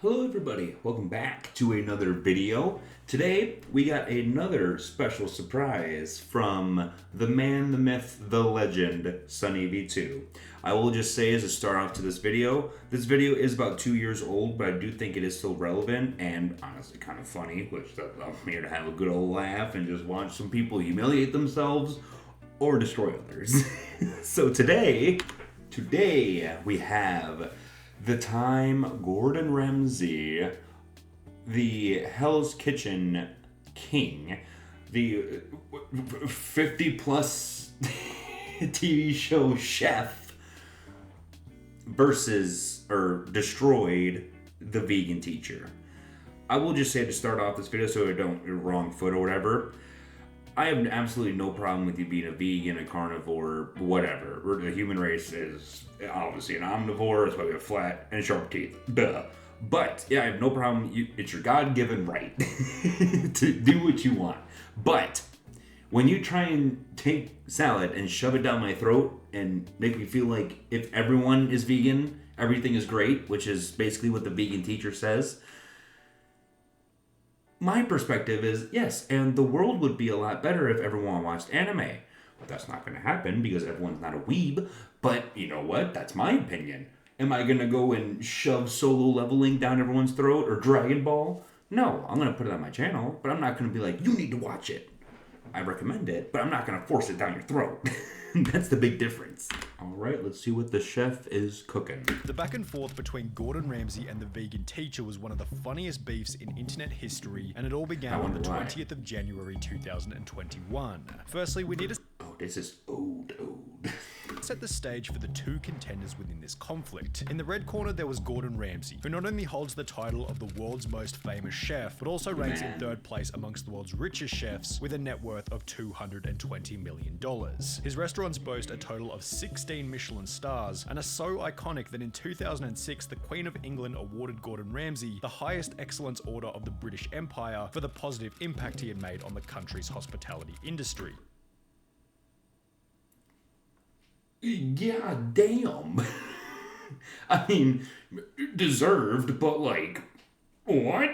Hello everybody, welcome back to another video. Today we got another special surprise from the man, the myth, the legend, SunnyV2. I will just say as a start off to this video is about 2 years old, but I do think it is still relevant and honestly kind of funny, which I'm here to have a good old laugh and just watch some people humiliate themselves or destroy others. So today we have the time Gordon Ramsay, the Hell's Kitchen king, the 50 plus TV show chef versus or destroyed the vegan teacher. I will just say to start off this video so I don't wrong foot or whatever, I have absolutely no problem with you being a vegan, a carnivore, whatever. The human race is obviously an omnivore. That's why we have flat and sharp teeth. Duh. But, yeah, I have no problem. It's your God-given right to do what you want. But when you try and take salad and shove it down my throat and make me feel like if everyone is vegan, everything is great, which is basically what the vegan teacher says, my perspective is, yes, and the world would be a lot better if everyone watched anime. That's not going to happen because everyone's not a weeb, but you know what? That's my opinion. Am I going to go and shove Solo Leveling down everyone's throat or Dragon Ball? No, I'm going to put it on my channel, but I'm not going to be like, you need to watch it. I recommend it, but I'm not going to force it down your throat. That's the big difference. All right, let's see what the chef is cooking. The back and forth between Gordon Ramsay and the vegan teacher was one of the funniest beefs in internet history, and it all began on the 20th of January 2021. Firstly, we need to this is old. set the stage for the two contenders within this conflict. In the red corner, there was Gordon Ramsay, who not only holds the title of the world's most famous chef, but also ranks in third place amongst the world's richest chefs with a net worth of $220 million. His restaurants boast a total of 16 Michelin stars and are so iconic that in 2006, the Queen of England awarded Gordon Ramsay the highest excellence order of the British Empire for the positive impact he had made on the country's hospitality industry. Yeah, damn. I mean, deserved, but like, what?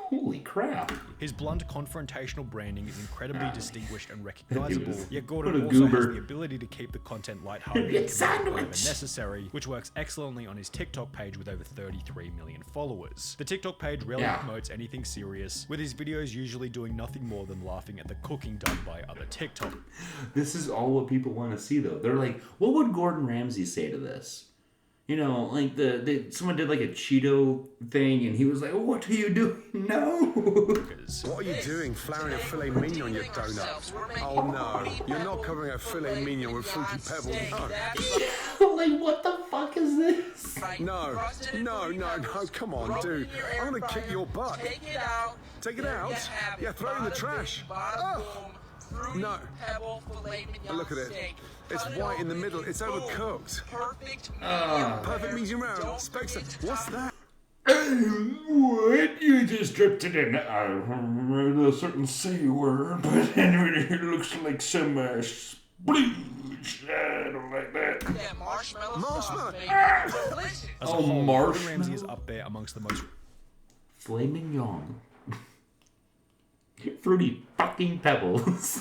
Holy crap. His blunt, confrontational branding is incredibly distinguished and recognizable, yet Gordon what a also goober. has the ability to keep the content lighthearted and comedic whenever necessary, which works excellently on his TikTok page with over 33 million followers. The TikTok page rarely promotes anything serious, with his videos usually doing nothing more than laughing at the cooking done by other TikTok. This is all what people want to see, though. They're like, what would Gordon Ramsay say to this? You know, like someone did like a Cheeto thing, and he was like, "What are you doing? No." What are you doing, flouring a filet mignon on your donut? Oh no, you're not covering a filet mignon with fruity pebbles. No. Like, what the fuck is this? No, come on, dude. I'm gonna kick your butt. Take it out? Yeah, throw it in the trash. Oh. No. Look at it. It's white in the middle. It's overcooked. Perfect medium rare. Spencer, what's that? What? You just dripped it in a certain C word, but anyway, it looks like some splooge. I don't like that. Yeah, marshmallow. As a whole, Gordon Ramsay is up there amongst the most flaming yawn. Fruity fucking pebbles.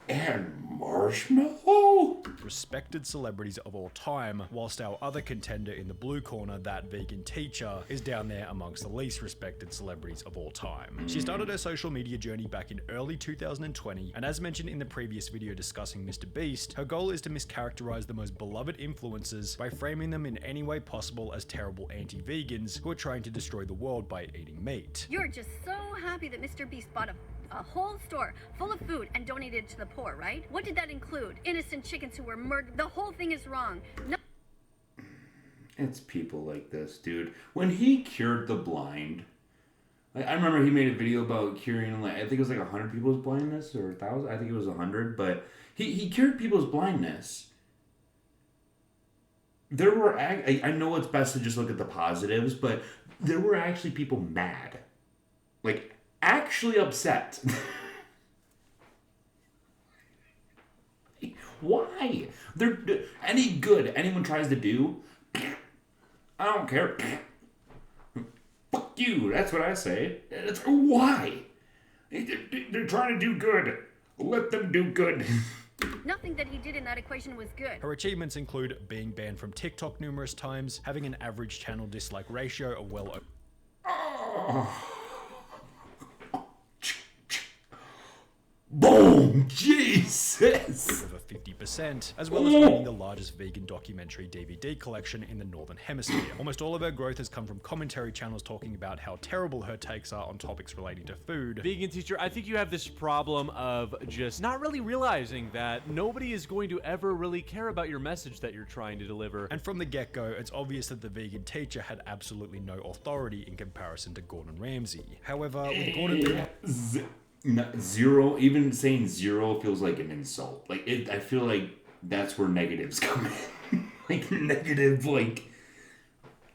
And marshmallow? respected celebrities of all time, whilst our other contender in the blue corner, that vegan teacher, is down there amongst the least respected celebrities of all time. She started her social media journey back in early 2020, and as mentioned in the previous video discussing Mr. Beast, her goal is to mischaracterize the most beloved influencers by framing them in any way possible as terrible anti-vegans who are trying to destroy the world by eating meat. You're just so happy that Mr. Beast bought a whole store full of food and donated it to the poor, right? What did that include? Innocent chickens who were murdered. The whole thing is wrong. No. It's people like this, dude. When he cured the blind, I remember he made a video about curing, like, I think it was like 100 people's blindness, or 1,000. I think it was 100, but he cured people's blindness. There were, I know it's best to just look at the positives, but there were actually people mad. Like, actually upset. Why? They're any good anyone tries to do, I don't care. Fuck you. That's what I say. Why? They're trying to do good. Let them do good. Nothing that he did in that equation was good. Her achievements include being banned from TikTok numerous times, having an average channel dislike ratio of well over Boom! Jesus! over 50%, as well as owning the largest vegan documentary DVD collection in the Northern Hemisphere. Almost all of her growth has come from commentary channels talking about how terrible her takes are on topics relating to food. Vegan teacher, I think you have this problem of just not really realizing that nobody is going to ever really care about your message that you're trying to deliver. And from the get-go, it's obvious that the vegan teacher had absolutely no authority in comparison to Gordon Ramsay. However, with Gordon... Zero, even saying zero feels like an insult. Like, I feel like that's where negatives come in. Like, negative, like,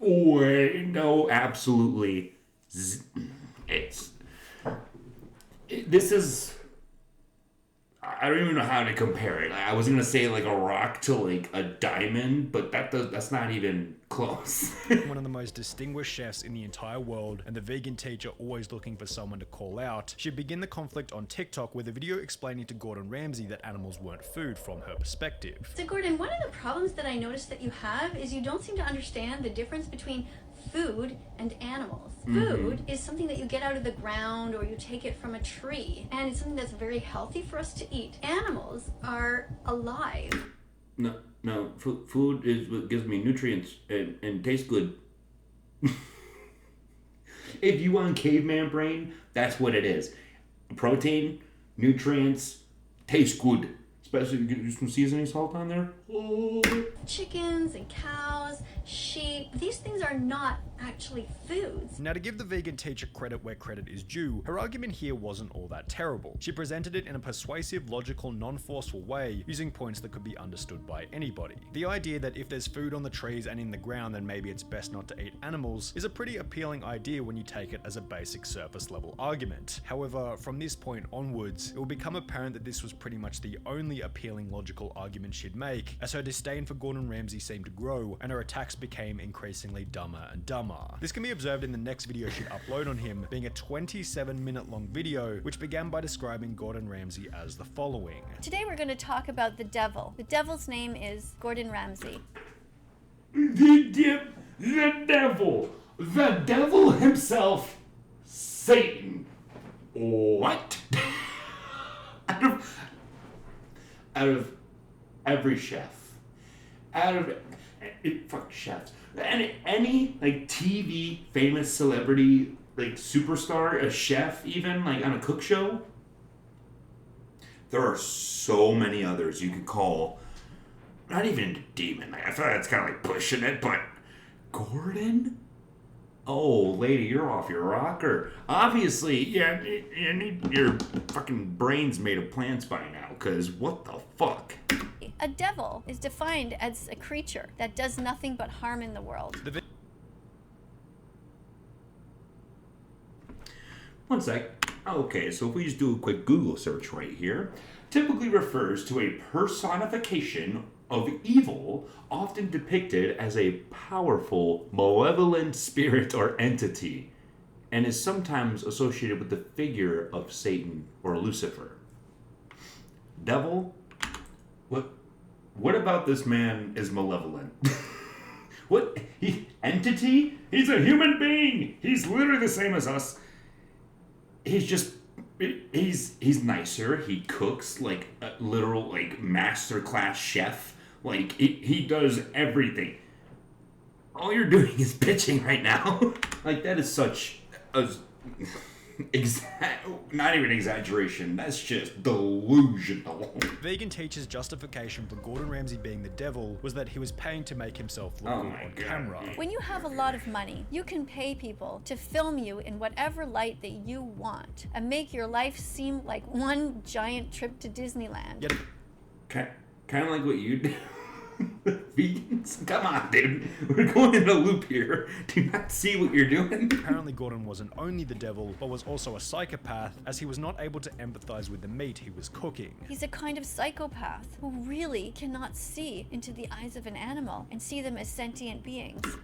oh, no, absolutely. This is, I don't even know how to compare it. I was going to say, like, a rock to, like, a diamond, but that's not even close. One of the most distinguished chefs in the entire world, and the vegan teacher always looking for someone to call out, she'd begin the conflict on TikTok with a video explaining to Gordon Ramsay that animals weren't food from her perspective. So Gordon, one of the problems that I noticed that you have is you don't seem to understand the difference between food and animals. Food is something that you get out of the ground or you take it from a tree, and it's something that's very healthy for us to eat. Animals are alive. No, food is what gives me nutrients and tastes good. If you want caveman brain, that's what it is. Protein, nutrients, tastes good. Especially if you get some seasoning salt on there. Chickens and cows, sheep, these things are not actually foods. Now, to give the vegan teacher credit where credit is due, her argument here wasn't all that terrible. She presented it in a persuasive, logical, non-forceful way, using points that could be understood by anybody. The idea that if there's food on the trees and in the ground, then maybe it's best not to eat animals is a pretty appealing idea when you take it as a basic surface level argument. However, from this point onwards, it will become apparent that this was pretty much the only appealing logical argument she'd make, as her disdain for Gordon Ramsay seemed to grow, and her attacks became increasingly dumber and dumber. This can be observed in the next video she'd upload on him, being a 27-minute long video, which began by describing Gordon Ramsay as the following. Today we're going to talk about the devil. The devil's name is Gordon Ramsay. The devil himself, Satan. What? out of every chef, fuck chefs, any like TV famous celebrity, like superstar, a chef, even like on a cook show, there are so many others you could call not even a demon. I feel like that's kind of like pushing it, but Gordon? Oh, lady, you're off your rocker. Obviously, yeah, your fucking brain's made of plants by now, because what the fuck? A devil is defined as a creature that does nothing but harm in the world. One sec. Okay, so if we just do a quick Google search right here, typically refers to a personification of evil, often depicted as a powerful, malevolent spirit or entity, and is sometimes associated with the figure of Satan or Lucifer. Devil? What about this man is malevolent? What? Entity? He's a human being! He's literally the same as us. He's nicer. He cooks like a literal, like, masterclass chef. Like, he does everything. All you're doing is bitching right now. Like, that is such a... not even exaggeration, that's just delusional. Vegan teacher's justification for Gordon Ramsay being the devil was that he was paying to make himself look good on camera. When you have a lot of money, you can pay people to film you in whatever light that you want and make your life seem like one giant trip to Disneyland. Yet, kind of like what you do. Vegans? Come on, dude. We're going in a loop here. Do you not see what you're doing? apparently Gordon wasn't only the devil, but was also a psychopath, as he was not able to empathize with the meat he was cooking. He's a kind of psychopath who really cannot see into the eyes of an animal and see them as sentient beings.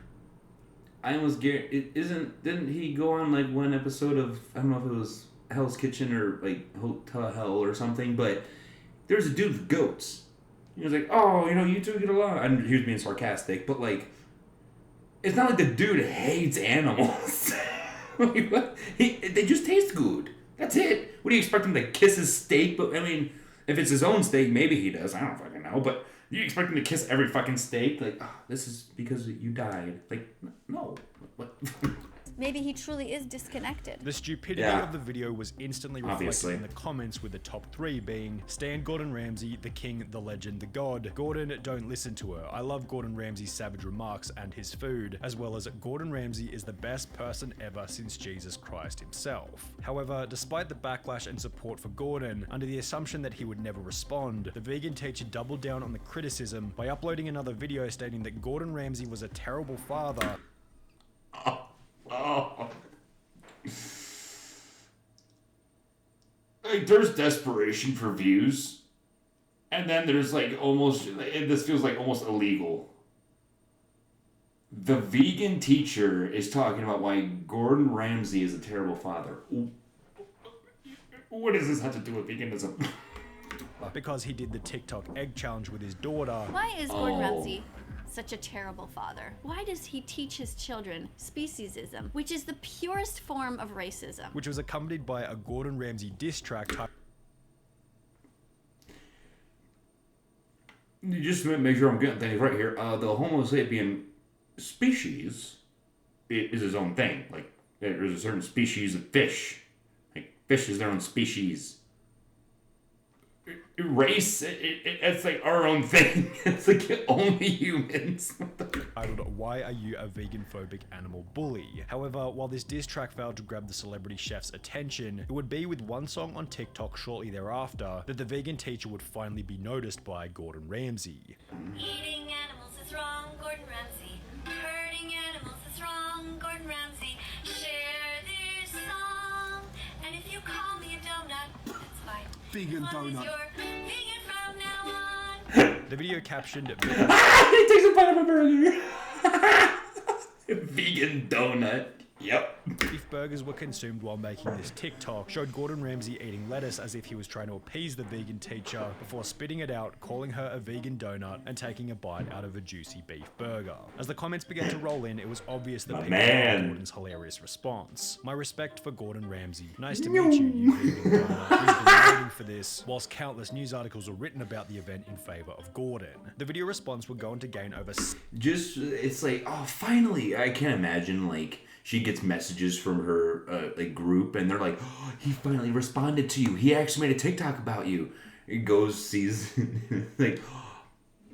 I almost didn't he go on like one episode of, I don't know if it was Hell's Kitchen or like Hotel Hell or something, but there's a dude with goats. He was like, oh, you two get along. And he was being sarcastic, but like, it's not like the dude hates animals. Like, they just taste good. That's it. What do you expect him to kiss his steak? But I mean, if it's his own steak, maybe he does. I don't fucking know. But you expect him to kiss every fucking steak? Like, oh, this is because you died. Like, no. What? Maybe he truly is disconnected. The stupidity of the video was instantly reflected in the comments, with the top 3 being Stan Gordon Ramsay, the king, the legend, the god. Gordon, don't listen to her. I love Gordon Ramsay's savage remarks and his food, as well as Gordon Ramsay is the best person ever since Jesus Christ himself. However, despite the backlash and support for Gordon, under the assumption that he would never respond, the vegan teacher doubled down on the criticism by uploading another video stating that Gordon Ramsay was a terrible father. Oh. Like, there's desperation for views, and then there's like this feels like almost illegal. The vegan teacher is talking about why Gordon Ramsay is a terrible father. What does this have to do with veganism? Because he did the TikTok egg challenge with his daughter. Why is Gordon Ramsay such a terrible father? Why does he teach his children speciesism, which is the purest form of racism? Which was accompanied by a Gordon Ramsay diss track. Just to make sure I'm getting things right here, the Homo sapien species is his own thing. Like, there's a certain species of fish. Like, fish is their own species. Race, it's like our own thing. It's like only humans. Titled, Why Are You a Vegan Phobic Animal Bully? However, while this diss track failed to grab the celebrity chef's attention, it would be with one song on TikTok shortly thereafter that the vegan teacher would finally be noticed by Gordon Ramsay. Eating animals is wrong, Gordon Ramsay. Hurting animals is wrong, Gordon Ramsay. Share this song, and if you call me a donut, that's fine. Vegan As long as donut. you're vegan from now on. The video captioned, He takes a bite of a burger. Vegan donut. Yep. Beef burgers were consumed while making this TikTok, showed Gordon Ramsay eating lettuce as if he was trying to appease the vegan teacher before spitting it out, calling her a vegan donut, and taking a bite out of a juicy beef burger. As the comments began to roll in, it was obvious that people loved Gordon's hilarious response. My respect for Gordon Ramsay. Nice to meet you, you vegan donut. We've been waiting for this, whilst countless news articles were written about the event in favor of Gordon. The video response would go on to gain over It's like, oh, finally. I can't imagine, like, she gets messages from her like group, and they're like, oh, he finally responded to you. He actually made a TikTok about you. He goes, sees, like, oh,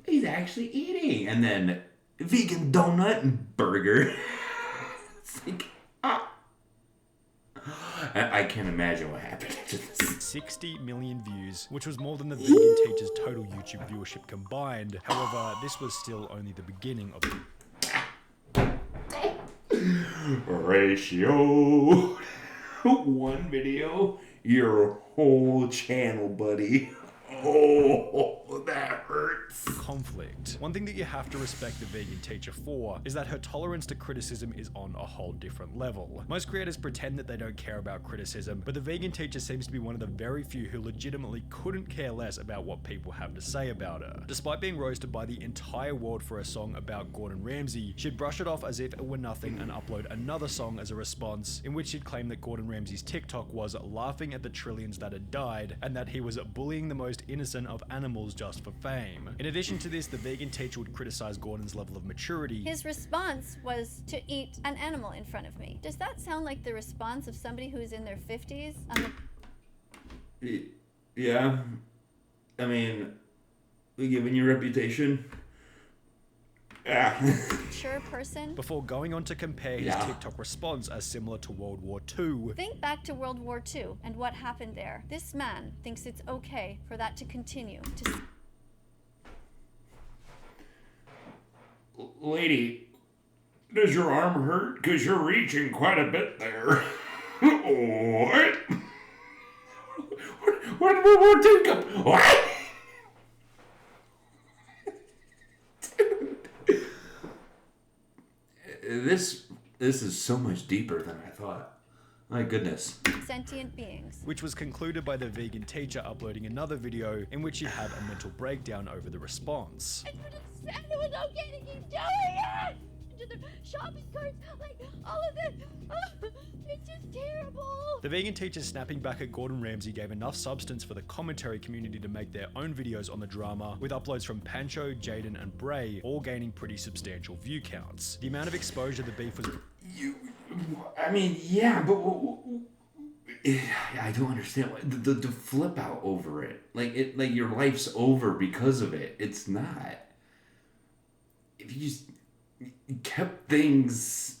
he's actually eating. And then vegan donut and burger. It's like, ah. I can't imagine what happened to this. 60 million views, which was more than the vegan teacher's total YouTube viewership combined. However, this was still only the beginning of the ratio. One video, your whole channel, buddy. Oh, that hurts. conflict. One thing that you have to respect the vegan teacher for is that her tolerance to criticism is on a whole different level. Most creators pretend that they don't care about criticism, but the vegan teacher seems to be one of the very few who legitimately couldn't care less about what people have to say about her. Despite being roasted by the entire world for a song about Gordon Ramsay, she'd brush it off as if it were nothing and upload another song as a response, in which she'd claim that Gordon Ramsay's TikTok was laughing at the trillions that had died, and that he was bullying the most innocent of animals just for fame. In addition to this, the vegan teacher would criticize Gordon's level of maturity. His response was to eat an animal in front of me. Does that sound like the response of somebody who's in their 50s? Yeah. I mean, given your reputation. Yeah. Mature person? Before going on to compare his TikTok response as similar to World War II. Think back to World War II and what happened there. This man thinks it's okay for that to continue. Lady, does your arm hurt? Because you're reaching quite a bit there. What? Where did World War II go? What? This This is so much deeper than I thought. My goodness. Sentient beings. Which was concluded by the vegan teacher uploading another video in which he had a mental breakdown over the response. I could have said it was okay to keep doing it! Into the shopping carts, like all of this. Oh, it's just terrible. The vegan teacher snapping back at Gordon Ramsay gave enough substance for the commentary community to make their own videos on the drama, with uploads from Pancho, Jaden, and Bray all gaining pretty substantial view counts. The amount of exposure the beef was... I mean, yeah, but I don't understand the flip out over it. Like your life's over because of it. It's not. If you just kept things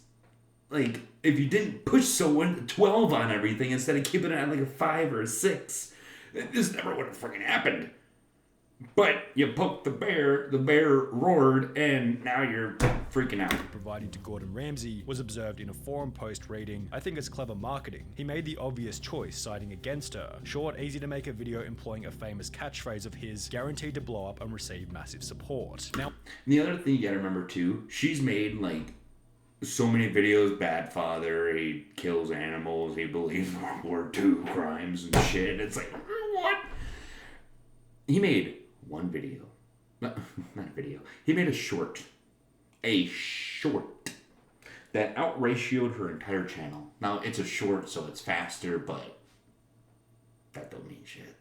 like, if you didn't push 12 on everything instead of keeping it at like a 5 or a 6, this never would have freaking happened. But you poked the bear roared, and now you're freaking out. Providing to Gordon Ramsay was observed in a forum post reading, "I think it's clever marketing. He made the obvious choice, siding against her. Short, easy to make a video employing a famous catchphrase of his, guaranteed to blow up and receive massive support." Now, the other thing you gotta remember too, she's made like so many videos, bad father, he kills animals, he believes World War II crimes and shit. It's like, what? He made one video. Not a video. He made a short that out-ratioed her entire channel. Now, it's a short, so it's faster, but that don't mean shit.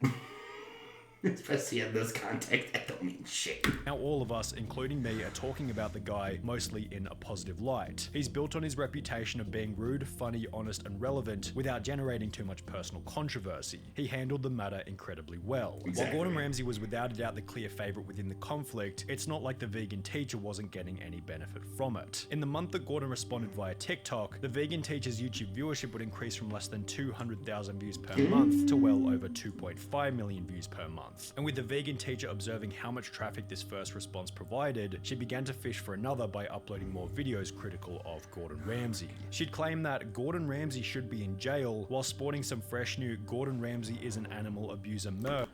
Especially in this context, that don't mean shit. Now all of us, including me, are talking about the guy mostly in a positive light. He's built on his reputation of being rude, funny, honest, and relevant without generating too much personal controversy. He handled the matter incredibly well. Exactly. While Gordon Ramsay was without a doubt the clear favorite within the conflict, it's not like the vegan teacher wasn't getting any benefit from it. In the month that Gordon responded via TikTok, the vegan teacher's YouTube viewership would increase from less than 200,000 views per month to well over 2.5 million views per month. And with the vegan teacher observing how much traffic this first response provided, she began to fish for another by uploading more videos critical of Gordon Ramsay. She'd claim that Gordon Ramsay should be in jail, while sporting some fresh new "Gordon Ramsay is an animal abuser" merch.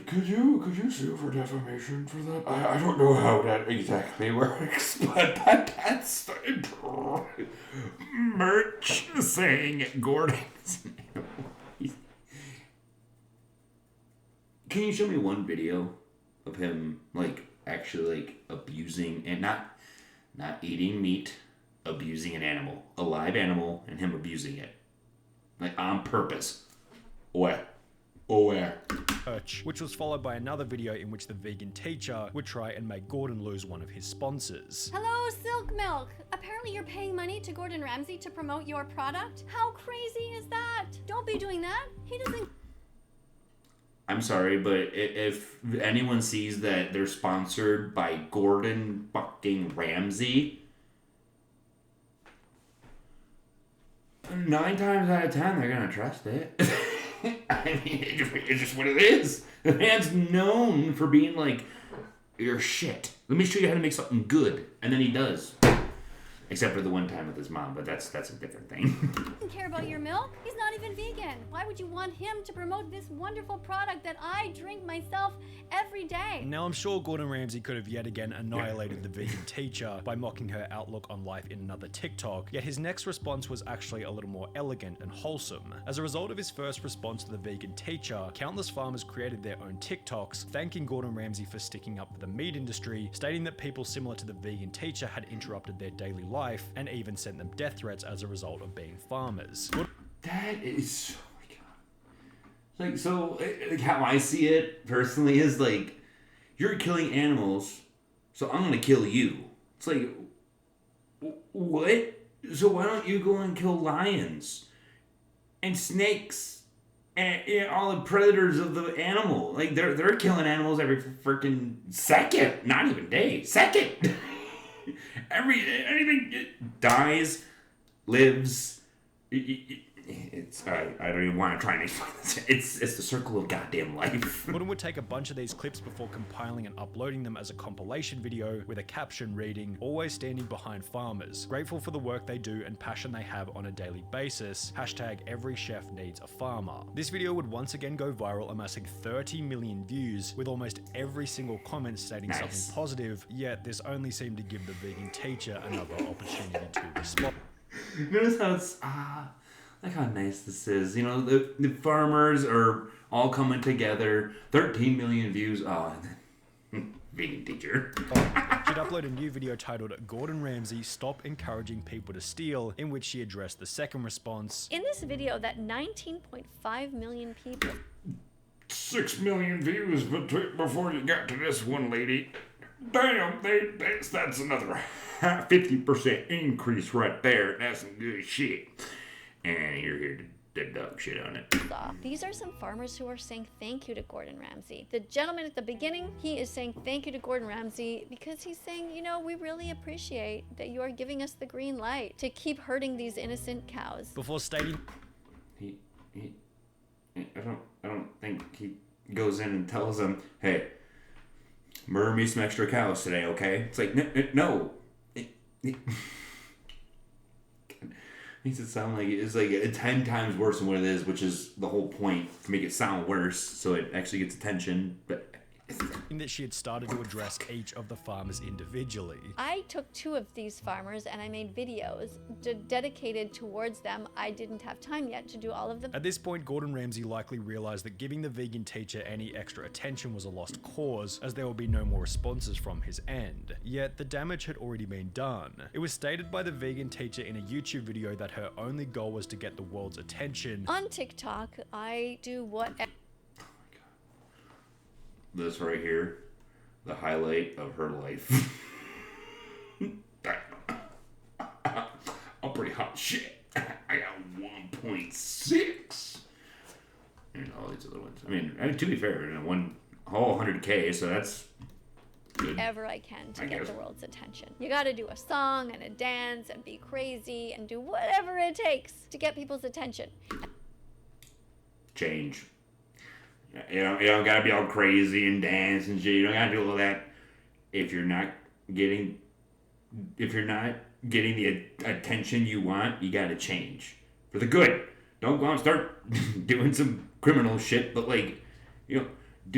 Could you sue for defamation for that? I don't know how that exactly works, but that's merch saying Gordon's. Can you show me one video of him like actually like abusing and not eating meat, abusing an animal, a live animal, and him abusing it, like on purpose? What? Where? Which was followed by another video in which the vegan teacher would try and make Gordon lose one of his sponsors. Hello, Silk Milk. Apparently you're paying money to Gordon Ramsay to promote your product? How crazy is that? Don't be doing that. He doesn't... I'm sorry, but if anyone sees that they're sponsored by Gordon fucking Ramsay, 9 times out of 10 they're gonna trust it. I mean, it's just what it is. The man's known for being like, you're shit. Let me show you how to make something good. And then he does. Except for the one time with his mom, but that's a different thing. Doesn't care about your milk. He's not even vegan. Why would you want him to promote this wonderful product that I drink myself every day? Now I'm sure Gordon Ramsay could have yet again annihilated the vegan teacher by mocking her outlook on life in another TikTok, yet his next response was actually a little more elegant and wholesome. As a result of his first response to the vegan teacher, countless farmers created their own TikToks, thanking Gordon Ramsay for sticking up for the meat industry, stating that people similar to the vegan teacher had interrupted their daily life, and even sent them death threats as a result of being farmers. That is, oh my god. Like, so, like, how I see it personally is like, you're killing animals, so I'm gonna kill you. It's like, what? So why don't you go and kill lions and snakes and all the predators of the animal? Like, they're killing animals every freaking second, not even day, second. Anything dies, lives. It's I don't even want to try and explain this. It's the circle of goddamn life. Gordon would take a bunch of these clips before compiling and uploading them as a compilation video with a caption reading, "Always standing behind farmers, grateful for the work they do and passion they have on a daily basis. Hashtag every chef needs a farmer." This video would once again go viral, amassing 30 million views, with almost every single comment stating something positive, yet this only seemed to give the vegan teacher another opportunity to respond. Notice how it's look how nice this is. You know, the farmers are all coming together. 13 million views. Oh, vegan teacher. She'd upload a new video titled "Gordon Ramsay, Stop Encouraging People to Steal," in which she addressed the second response. In this video that 19.5 million people 6 million views before you got to this one lady. Damn, that's another 50% increase right there. That's some good shit. And you're here to dog shit on it. These are some farmers who are saying thank you to Gordon Ramsay. The gentleman at the beginning, he is saying thank you to Gordon Ramsay because he's saying, you know, we really appreciate that you are giving us the green light to keep herding these innocent cows. Before stating, I don't think he goes in and tells them, hey, murder me some extra cows today, okay? It's like, no. Makes it sound like it's like 10 times worse than what it is, which is the whole point, to make it sound worse so it actually gets attention. But in that she had started to address each of the farmers individually. I took 2 of these farmers and I made videos dedicated towards them. I didn't have time yet to do all of them. At this point, Gordon Ramsay likely realized that giving the vegan teacher any extra attention was a lost cause, as there would be no more responses from his end. Yet, the damage had already been done. It was stated by the vegan teacher in a YouTube video that her only goal was to get the world's attention. On TikTok, I do whatever. this right here, the highlight of her life. I'm pretty hot shit. I got 1.6. And all these other ones. I mean, to be fair, one whole 100K, so that's good. Whatever I can to get the world's attention. You gotta do a song and a dance and be crazy and do whatever it takes to get people's attention. Change. You don't gotta be all crazy and dance and shit. You don't gotta do all that. If you're not getting the attention you want, you gotta change for the good. Don't go out and start doing some criminal shit, but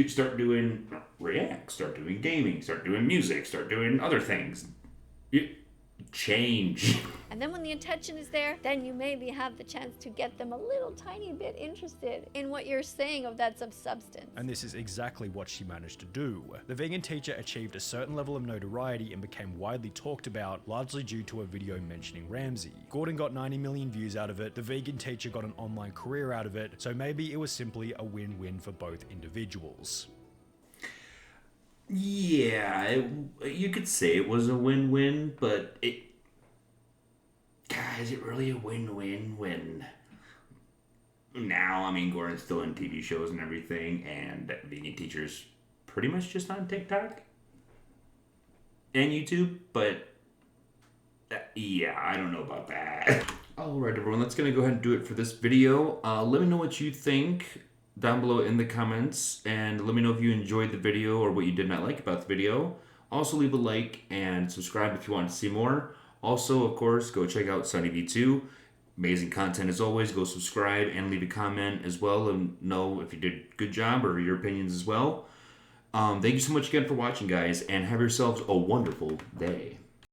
start doing React, start doing gaming, start doing music, start doing other things. Change. And then when the attention is there, then you maybe have the chance to get them a little tiny bit interested in what you're saying of that substance. And this is exactly what she managed to do. The vegan teacher achieved a certain level of notoriety and became widely talked about, largely due to a video mentioning Ramsay. Gordon got 90 million views out of it, the vegan teacher got an online career out of it, so maybe it was simply a win-win for both individuals. Yeah, you could say it was a win-win, but is it really a win-win when now, I mean, Gordon's still in TV shows and everything, and vegan teacher's pretty much just on TikTok and YouTube, but yeah, I don't know about that. Alright everyone, that's gonna go ahead and do it for this video. Let me know what you think down below in the comments, and let me know if you enjoyed the video or what you did not like about the video. Also leave a like and subscribe if you want to see more. Also, of course, go check out SunnyV2. Amazing content as always. Go subscribe and leave a comment as well and know if you did a good job or your opinions as well. Thank you so much again for watching, guys, and have yourselves a wonderful day.